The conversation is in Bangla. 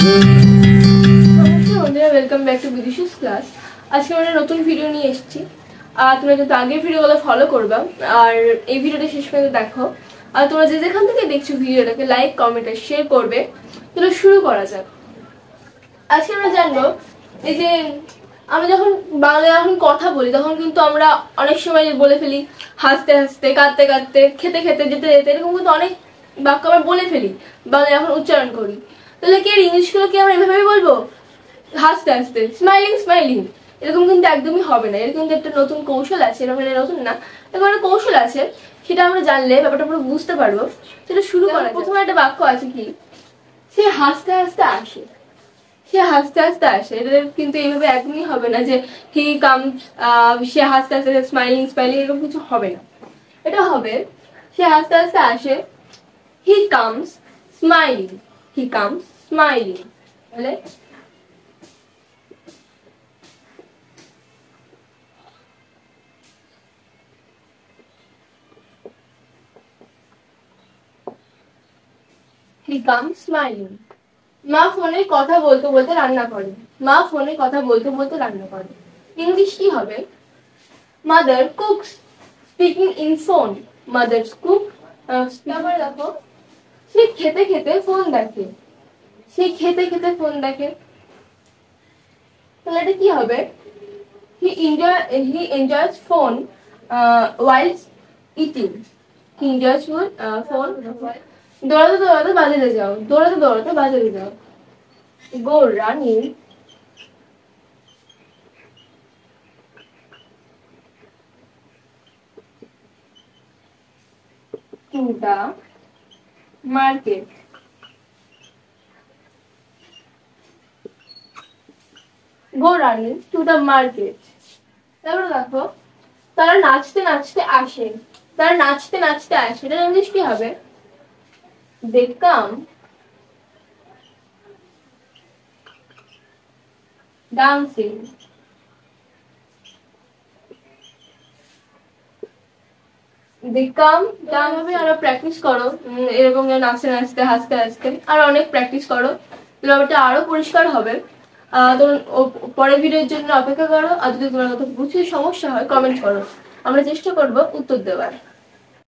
নমস্কার বন্ধুরা, ওয়েলকাম ব্যাক টু বিদিশুস ক্লাস। আজকে আমরা নতুন ভিডিও নিয়ে এসেছি। আর তোমরা কিন্তু আগের ভিডিওগুলো ফলো করবা আর এই ভিডিওটা শেষ পর্যন্ত দেখো। আর তোমরা যে যেখান থেকে দেখছো ভিডিওটাকে লাইক, কমেন্ট আর শেয়ার করবে। চলো শুরু করা যাক। আজকে আমরা জানবো এই যে আমরা যখন বাংলায় যখন কথা বলি তখন কিন্তু আমরা অনেক সময় বলে ফেলি হাসতে হাসতে, কাঁদতে কাঁদতে, খেতে খেতে, যেতে যেতে, এরকম কিন্তু অনেক বাক্য আমরা বলে ফেলি বাংলায় যখন উচ্চারণ করি। তাহলে কি ইংলিশগুলো কি আমরা এভাবেই বলবো হাসতে হাসতে, স্মাইলিং স্মাইলিং? এরকম কিন্তু একদমই হবে না। এর কিন্তু একটা নতুন কৌশল আছে, এরকম নতুন না, এরকম একটা কৌশল আছে। সেটা আমরা জানলে ব্যাপারটা পুরো বুঝতে পারবো। সেটা শুরু করা। প্রথমে একটা বাক্য আছে কি, সে হাসতে হাসতে আসে। সে হাসতে হাসতে আসে, এটা কিন্তু এইভাবে একদমই হবে না যে হি কামস, সে হাসতে হাসতে, স্মাইলিং স্মাইলিং, এরকম কিছু হবে না। এটা হবে সে হাসতে হাসতে আসে, he comes smiling, he comes smiling. তাহলে হি কামস স্মাইলিং। মা ফোনে কথা বলতে বলতে রান্না করে। মা ফোনে কথা বলতে বলতে রান্না করে। ইংলিশ কি হবে? Mother cooks speaking in phone. Mother cook. আবার দেখো, সে খেতে খেতে ফোন দেখে। সে খেতে খেতে ফোন দেখে। তাহলে এটা কি হবে? হি enjoys phone while eating. He enjoys phone. দৌড়াতে দৌড়াতে বাজারে যাও। দৌড়াতে দৌড়াতে বাজারে যাও। Go running to the market. Go running to the market. তারপর দেখো, তারা নাচতে নাচতে আসে। তারা নাচতে নাচতে আসে। এটা ইংলিশ কি হবে? They come dancing. They come dancing. আরো প্র্যাকটিস করো, এরকম নাচতে নাচতে, হাসতে হাসতে আর অনেক প্র্যাকটিস করো। ব্যাপারটা আরো পরিষ্কার হবে। তোমার পরের ভিডিওর জন্য অপেক্ষা করো। আর যদি তোমার কথা বুঝতে সমস্যা হয় কমেন্ট করো, আমরা চেষ্টা করবো উত্তর দেওয়ার।